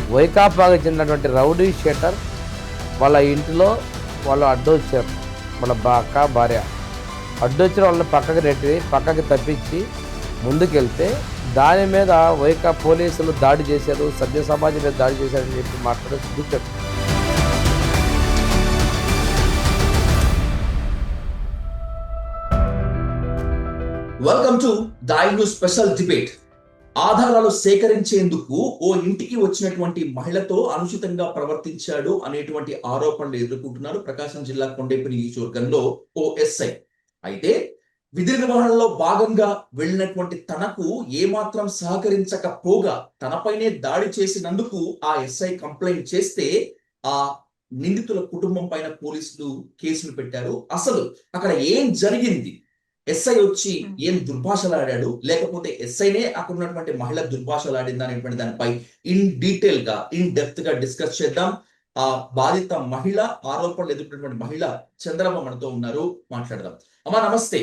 వైకాపాకి చెందినటువంటి rowdy sheeter వాళ్ళ ఇంటిలో వాళ్ళు అడ్డొచ్చారు. వాళ్ళ అక్క భార్య అడ్డొచ్చిన వాళ్ళని పక్కకి తప్పించి ముందుకెళ్తే దాని మీద పోలీసులు దాడి చేశారు, సభ్య సమాజం మీద దాడి చేశారని చెప్పి మాట్లాడే కూర్చోడు. Welcome to the news special debate. ఆధారాలు సేకరించేందుకు ఓ ఇంటికి వచ్చినటువంటి మహిళతో అనుచితంగా ప్రవర్తించాడు అనేటువంటి ఆరోపణలు ఎదుర్కొంటున్నారు ప్రకాశం జిల్లా కొండేపల్లి నియోజకవర్గంలో ఓ ఎస్ఐ. అయితే విధి నిర్వహణలో భాగంగా వెళ్ళినటువంటి తనకు ఏమాత్రం సహకరించకపోగా తనపైనే దాడి చేసినందుకు ఆ ఎస్ఐ కంప్లైంట్ చేస్తే ఆ నిందితుల కుటుంబం పైన పోలీసులు కేసులు పెట్టారు. అసలు అక్కడ ఏం జరిగింది, ఎస్ఐ వచ్చి ఏం దుర్భాషలాడాడు, లేకపోతే ఎస్ఐనే అక్కడ ఉన్నటువంటి మహిళ దుర్భాషలాడిందా అనేటువంటి దానిపై ఇన్ డెప్త్ గా డిస్కస్ చేద్దాం. ఆ బాధిత మహిళ, ఆరోపణలు ఎదుర్కొన్నటువంటి మహిళ చంద్రమ్మ మనతో ఉన్నారు, మాట్లాడదాం. అమ్మా నమస్తే.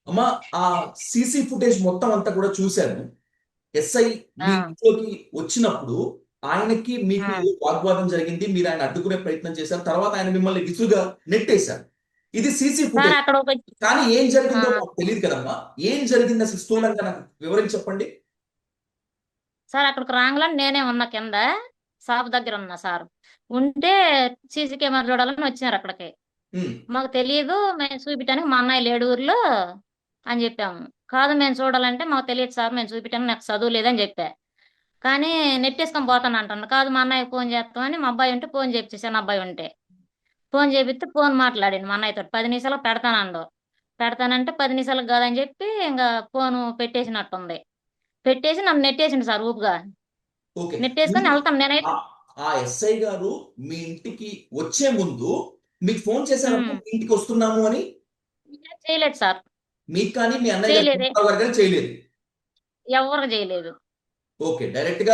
అమ్మా, ఆ సీసీ ఫుటేజ్ మొత్తం అంతా కూడా చూశాను. ఎస్ఐ మీ ఇంట్లోకి వచ్చినప్పుడు ఆయనకి మీకు వాగ్వాదం జరిగింది, మీరు ఆయన అడ్డుకునే ప్రయత్నం చేశారు, తర్వాత ఆయన మిమ్మల్ని విసురుగా నెట్టేశారు. ఇది సీసీ ఫుటేజ్. కానీ ఏం జరిగిందో నాకు తెలియదు కదమ్మా, ఏం జరిగింది అసలు స్థూలంగా నాకు వివరించి చెప్పండి. సార్ అక్కడికి రాంగ్లో నేనే ఉన్నా, కింద షాప్ దగ్గర ఉన్నా సార్. ఉంటే సీసీ కెమెరా చూడాలని వచ్చినారు అక్కడికి. మాకు తెలియదు, మేము చూపించడానికి మా అన్నయ్య లేడు ఊర్లో అని చెప్పాము. కాదు మేము చూడాలంటే మాకు తెలియదు సార్, మేము చూపించాను, నాకు చదువు లేదని చెప్పా. కానీ నెట్టేసుకొని పోతాను అంటాను. కాదు మా అన్నయ్య ఫోన్ చేస్తామని మా అబ్బాయి ఉంటే ఫోన్ చేపించాను. అబ్బాయి ఉంటే ఫోన్ చేపిస్తే ఫోన్ మాట్లాడింది మా అన్నయ్యతో. 10 నిమిషాలకు పెడతానంటే 10 నిమిషాలకు కాదని చెప్పి ఇంకా ఫోన్ పెట్టేసినట్టుంది. పెట్టేసి నన్ను నెట్టేసిండు సార్ ఊపుగా. నెట్టేసుకొని వెళ్తాం. నేనైతే ఆ ఎస్ఐ గారు మీ ఇంటికి వచ్చే ముందు మీకు ఫోన్ చేశారు ఇంటికి వస్తున్నాము అని? చేయలేదు సార్. మీకు కానీ మీ అన్నయ్య చేయలేదు? ఎవరు చేయలేదు. ఓకే, డైరెక్ట్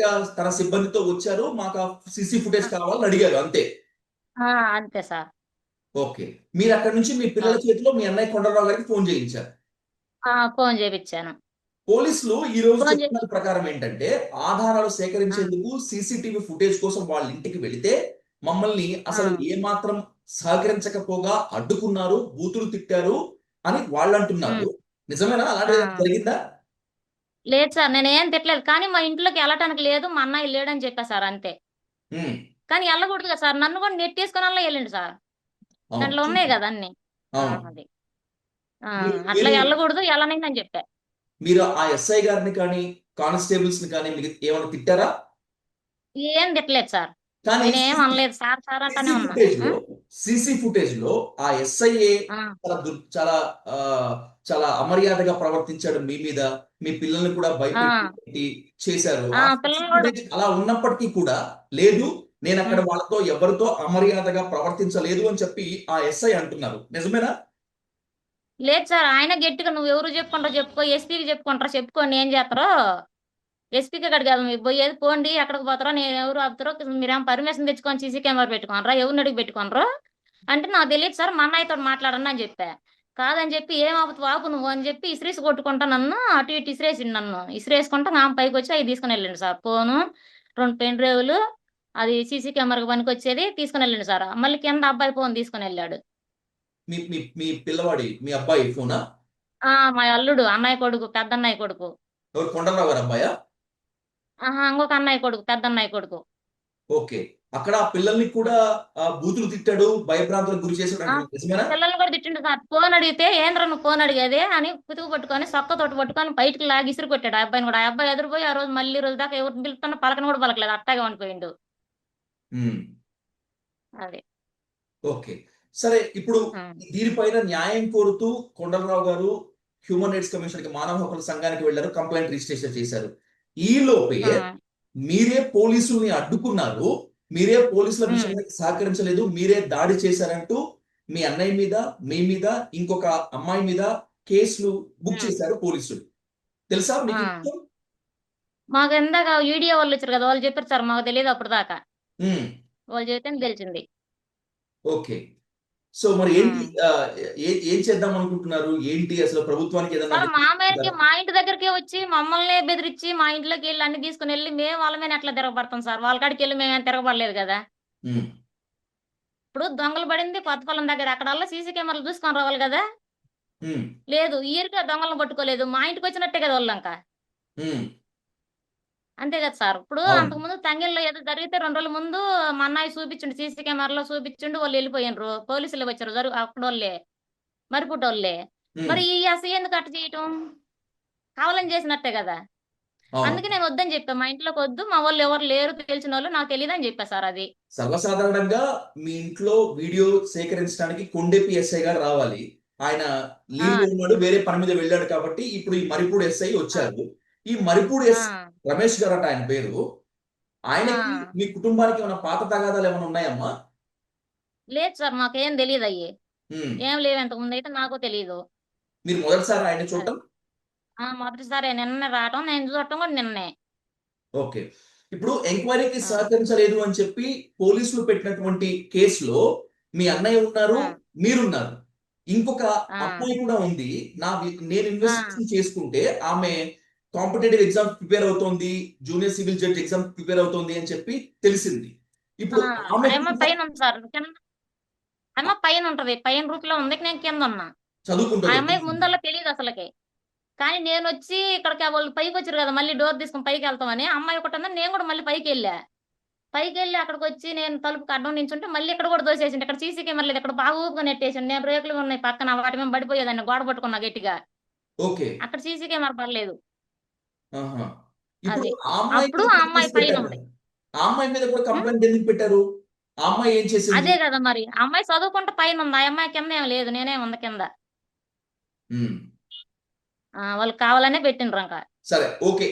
గా తన సిబ్బందితో వచ్చారు, మాకు సీసీ ఫుటేజ్ కావాలని అడిగారు, అంతే? అంతే సార్. ఓకే, మీరు అక్కడ నుంచి మీ పిల్లల చేతిలో మీ అన్నయ్య కొండలరావు గారికి ఫోన్ చేయించారు? ఫోన్ చేయించాను. పోలీసులు ఈ రోజు చెప్పిన ప్రకారం ఏంటంటే, ఆధారాలు సేకరించేందుకు సీసీటీవీ ఫుటేజ్ కోసం వాళ్ళ ఇంటికి వెళితే మమ్మల్ని అసలు ఏమాత్రం సహకరించకపోగా అడ్డుకున్నారు, బూతులు తిట్టారు అని వాళ్ళు అంటున్నారు. నిజమేనా? అలాంటి జరిగిందా? లేదు సార్, నేనేం తిట్టలేదు. కానీ మా ఇంట్లోకి వెళ్ళటానికి లేదు, మా అన్నయ్య లేడని చెప్పా సార్, అంతే. కానీ వెళ్ళకూడదు కదా సార్, నన్ను కూడా నెట్టేసుకొని అలా వెళ్ళండి సార్. దాంట్లో ఉన్నాయి కదా అన్ని. అది అట్లా వెళ్ళకూడదు, వెళ్ళనండి అని చెప్పా. మీరు ఆ ఎస్ఐ గారిని కానీ కానిస్టేబుల్స్ ని కానీ ఏమైనా తిట్టారా? ఏం తిట్టలేదు సార్, నేనేం అనలేదు సార్. సార్ అంటానే ఉన్నా. సీసీ ఫుటేజ్ లో ఆ ఎస్ఐఏ చాలా చాలా అమర్యాదగా ప్రవర్తించాడు మీ మీద, మీ పిల్లల్ని కూడా భయపెట్టి చేశారు. అలా ఉన్నప్పటికీ కూడా లేదు, నేను అక్కడ వాళ్ళతో ఎవరితో అమర్యాదగా ప్రవర్తించలేదు అని చెప్పి ఆ ఎస్ఐ అంటున్నారు. నిజమేనా? లేదు సార్, ఆయన గట్టిగా నువ్వు ఎవరు చెప్పుకుంటారో చెప్పుకో, ఎస్పీకి చెప్పుకుంటారో చెప్పుకోండి, ఏం చేస్తారో. ఎస్పీకి అక్కడికి కాదు మీరు పోయేది, పోండి, ఎక్కడికి పోతారో, నేను ఎవరు ఆపుతారో, మీరేమో పర్మిషన్ తెచ్చుకొని సీసీ కెమెరా పెట్టుకోనరా, ఎవరిని అడిగి పెట్టుకోనరు అంటే నాకు తెలియదు సార్, మా అన్నయ్యతో మాట్లాడను అని చెప్పా. కాదని చెప్పి ఏం ఆపుతు ఆపు నువ్వు అని చెప్పి ఇసిరేసి కొట్టుకుంటా నన్ను, అటు ఇటు ఇసిరేసిండు. నన్ను ఇసిరేసుకుంటా నా పైకి వచ్చి అవి తీసుకుని వెళ్ళండి సార్. ఫోను, 2 పెన్ డ్రైవ్లు, అది సీసీ కెమెరాకి పనికి వచ్చేది తీసుకుని వెళ్ళండి సార్. మళ్ళీ కింద అబ్బాయి ఫోన్ తీసుకుని వెళ్ళాడు. మీ పిల్లవాడి, మీ అబ్బాయి ఫోనా? మా అల్లుడు, అన్నయ్య కొడుకు, పెద్ద అన్నయ్య కొడుకు. కొండలరావు గారు అబ్బాయా? ఇంకొక అన్నయ్య కొడుకు, పెద్ద అన్నయ్య కొడుకు. ఓకే, అక్కడ ఆ పిల్లల్ని కూడా బూతులు తిట్టాడు, భయభ్రాంతులకు గురి చేశాడు. పిల్లల్ని కూడా తిట్టిండు సార్. ఫోన్ అడిగితే ఏంద్ర నువ్వు ఫోన్ అడిగేది అని కుతుకు పట్టుకొని సొక్కతోటి పట్టుకొని బయటకు లాగి ఇసురు కొట్టాడు ఆ అబ్బాయిని కూడా. ఆ అబ్బాయి ఎదురుపోయి ఆ రోజు మళ్ళీ రోజు దాకా ఎవరు పిలుస్తున్నా పలకని కూడా పలకలేదు, అట్టాగే ఉండిపోయిండు. అదే. ఓకే, సరే, ఇప్పుడు దీనిపైన న్యాయం కోరుతూ కొండలరావు గారు హ్యూమన్ రైట్స్ కమిషన్ కి, మానవ హక్కుల సంఘానికి వెళ్లారు, కంప్లైంట్ రిజిస్ట్రేషన్ చేశారు. ఈ లోపే మీరే పోలీసుల్ని అడ్డుకున్నారు, మీరే పోలీసుల విషయానికి సహకరించలేదు, మీరే దాడి చేశారంటూ మీ అన్నయ్య మీద, మీ మీద, ఇంకొక అమ్మాయి మీద కేసులు బుక్ ఉమ్, చేశారు పోలీసులు? తెలుసా ఆ. మీకు ఈ విషయం? మాకు ఇందాక వీడియో వాళ్ళు వచ్చారు కదా, వాళ్ళు చెప్పారు సార్, మాకు తెలియదు అప్పుడు దాకా. ఉమ్, వాళ్ళు చెప్తే తెలిసింది. ఓకే. సో మరి ఏంటి, ఉమ్. ఏం చేద్దాం అనుకుంటున్నారు? ఏంటి అసలు ప్రభుత్వానికి ఏదైనా సార్ మా మీదకి, హెచ్చరిక? మా ఇంటి దగ్గరికి వచ్చి మమ్మల్ని బెదిరించి మా ఇంట్లోకి వెళ్ళి అన్ని తీసుకుని వెళ్ళి మేము వాళ్ళ మీద ఎట్లా తిరగబడతాం సార్? వాళ్ళ కాడికి వెళ్ళి మేము తిరగబడలేదు కదా. ఉమ్, ఇప్పుడు దొంగలు పడింది కొత్తపల్లం దగ్గర, అక్కడల్లా సీసీ కెమెరాలు చూసుకొని రావాలి కదా. ఉమ్, లేదు, ఇయర్గా దొంగలను పట్టుకోలేదు, మా ఇంటికి వచ్చినట్టే కదా వాళ్ళంకా. ఉమ్, అంతే కదా సార్. ఇప్పుడు అవును. అంతకుముందు తంగెల్లో ఏదో జరిగితే 2 రోజుల ముందు మా అన్నయ్య చూపించండి, సీసీ కెమెరాలో చూపించండి, వాళ్ళు వెళ్ళిపోయినరు, పోలీసులు వచ్చారు, అక్కడోళ్ళే, మరిపుటోళ్ళే. ఉమ్, మరి ఈ అసలు ఎందుకు అట్ట చేయటం? కావాలని చేసినట్టే కదా. అవును. అందుకే నేను వద్దని చెప్పా, మా ఇంట్లోకి వద్దు, మా వాళ్ళు ఎవరు లేరు, తెలిసిన వాళ్ళు, నాకు తెలియదు అని చెప్పా సార్. అది సర్వసాధారణంగా మీ ఇంట్లో వీడియో సేకరించడానికి కొండెపి ఎస్ఐ గారు రావాలి. ఆయన ఆ లీవ్ లో ఉన్నాడు, వేరే పని మీద వెళ్ళాడు కాబట్టి ఇప్పుడు ఈ మరిపూడి ఎస్ఐ ఆ వచ్చారు. ఈ మరిపూడి ఆ ఎస్ రమేష్ గారు అట ఆయన పేరు. ఆ. ఆయనకి మీ కుటుంబానికి ఏమైనా పాత తగాదాలు ఏమైనా ఉన్నాయమ్మా? లేదు సార్, మాకేం తెలియదు అయ్యి, ఉమ్. ఏం లేవు, ఇంతకు ముందు అయితే నాకు తెలియదు. మీరు మొదటిసారి ఆయన చూడటం? మొదటిసారి నిన్నే రావటం, నేను చూడటం కూడా నిన్నే. ఓకే. ఇప్పుడు ఎంక్వైరీకి ఆ, సహకరించలేదు అని చెప్పి పోలీసులు పెట్టినటువంటి కేసులో మీ అన్నయ్య ఉన్నారు, ఆ, మీరున్నారు. ఇంకొక ఆ, అమ్మాయి కూడా ఉంది. నేను ఆ, ఇన్వెస్టిగేషన్ చేసుకుంటే ఆమె కాంపిటేటివ్ ఎగ్జామ్ ప్రిపేర్ అవుతోంది, junior civil judge exam prepare అవుతోంది అని చెప్పి తెలిసింది. ఇప్పుడు ఆమెకు అమ్మ కూడా పైన ఉంది సార్, కింద అమ్మ పైన ఉంటది, పైన రూప్ లో ఉంది, నేను కింద ఉన్నా. ఆ చదువుకుంటుంది. అమ్మాయికి ముందల్లా తెలియదు అసలుకి. కానీ నేను వచ్చి ఇక్కడికి వాళ్ళు పైకి వచ్చారు కదా, మళ్ళీ డోర్ తీసుకుని పైకి వెళ్తామని, అమ్మాయి ఒకటి ఉందని నేను కూడా మళ్ళీ పైకి వెళ్ళా. పైకి వెళ్ళి అక్కడికి వచ్చి నేను తలుపుకి అడ్డం నించుంటే మళ్ళీ ఇక్కడ కూడా దోసేసింది. ఇక్కడ సీసీ కెమెరా లేదు, ఇక్కడ బాగా ఊపుగా నెట్టేసింది, నేను బ్రేకులు ఉన్నాయి పక్కన, వాటి మీద పడిపోయేదాన్ని, గోడ పట్టుకున్నా గట్టిగా. ఓకే. అక్కడ సీసీ కెమెరా పడలేదు. ఆహా. ఇప్పుడు అది ఆ అమ్మాయి అప్పుడు మీద ఆ కూడా అమ్మాయి కేసు పైన పెట్టారు ఉంది. కదా. ఆ అమ్మాయి మీద కూడా ఉం? కంప్లైంట్ ఎందుకు పెట్టారు? ఆ అమ్మాయి ఏం చేసింది? అదే కదా మరి, ఆ అమ్మాయి చదువుకుంటే పైన ఉంది, ఆ అమ్మాయి కింద ఏం లేదు, నేనే ఉంది కింద. ఉమ్. వాళ్ళు కావాలనే పెట్టిండ్రు ఇంకా. సరే, ఓకే.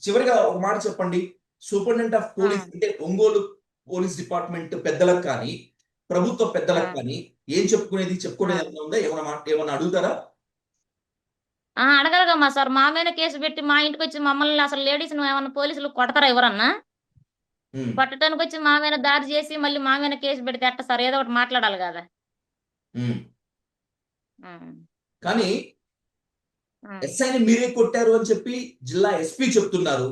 చివరిగా ఒక మాట చెప్పండి. సూపరింటెండెంట్ ఆఫ్ ఆ, పోలీస్ అంటే ఒంగోలు పోలీస్ డిపార్ట్మెంట్ పెద్దలకు కానీ, ప్రభుత్వ ఆ, పెద్దలకు కానీ ఏం చెప్పుకునేది ఆ. ఏమైనా ఉందా? ఏమైనా అడుగుతారా? అడగలుగా మా సార్, మా మీద కేసు పెట్టి మా ఇంటికి వచ్చి మమ్మల్ని, అసలు లేడీస్ ఏమన్నా పోలీసులు కొడతారా ఎవరన్నా? ఉమ్, కొట్టడానికి వచ్చి మా మీద దాడి చేసి మళ్ళీ మా మీద కేసు పెడితే ఎట్ట సార్? ఏదో ఒకటి మాట్లాడాలి కదా. ఉమ్. ఉం. కానీ ఉం. ఎస్ఐని మీరే కొట్టారు అని చెప్పి జిల్లా ఎస్పీ చెప్తున్నారు.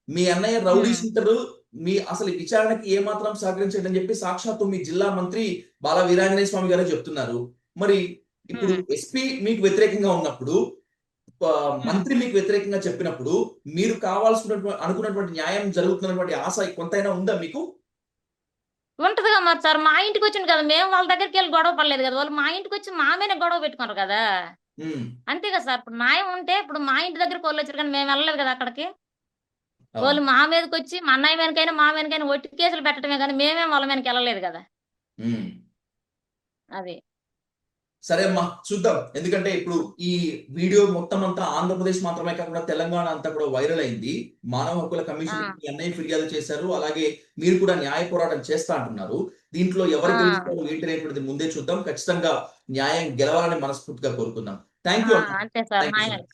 మీ అన్నయ్య రౌడీ ఉం. షీటరు, మీ అసలు విచారణకి ఏమాత్రం సహకరించండి అని చెప్పి సాక్షాత్తు మీ జిల్లా మంత్రి బాల వీరాంజనేయ స్వామి గారే చెప్తున్నారు. మరి ఇప్పుడు ఉం. ఎస్పీ మీకు వ్యతిరేకంగా ఉన్నప్పుడు, ఉం. మంత్రి మీకు వ్యతిరేకంగా చెప్పినప్పుడు, మీరు కావాల్సినటువంటి అనుకున్నటువంటి న్యాయం జరుగుతున్నటువంటి ఆశ కొంతైనా ఉందా మీకు? ఉంటదిగా మరి సార్, మా ఇంటికి వచ్చింది కదా, మేము వాళ్ళ దగ్గరికి వెళ్ళి గొడవ పడలేదు కదా, వాళ్ళు మా ఇంటికి వచ్చి మా మీద గొడవ పెట్టుకున్నారు కదా. ఉమ్, అంతే కదా సార్. ఇప్పుడు న్యాయం ఉంటే, ఇప్పుడు మా ఇంటి దగ్గరికి వాళ్ళు వచ్చారు కానీ మేము వెళ్ళలేదు కదా అక్కడికి. అవును. వాళ్ళు మా మీదకి వచ్చి మా అన్నయ్య మీదకైనా మా మీదకైనా ఒట్టి కేసులు పెట్టడమే కానీ మేమేం వాళ్ళ మీదకి వెళ్ళలేదు కదా. ఉమ్. అది సరే అమ్మా, చూద్దాం. ఎందుకంటే ఇప్పుడు ఈ వీడియో మొత్తం అంతా ఆంధ్రప్రదేశ్ మాత్రమే కాకుండా తెలంగాణ అంతా కూడా వైరల్ అయింది. మానవ హక్కుల ఆ కమిషన్ మీ అన్నయ్య ఫిర్యాదు చేశారు. అలాగే మీరు కూడా న్యాయ పోరాటం చేస్తా అంటున్నారు. దీంట్లో ఎవరు ఆ గెలుస్తారో ఏంటి అనేటువంటిది ముందే చూద్దాం. ఖచ్చితంగా న్యాయం గెలవాలని మనస్ఫూర్తిగా కోరుకుందాం. థ్యాంక్ ఆ యూ అమ్మా. అంతే సార్, థ్యాంక్ యూ సో న్యాయం మచ్.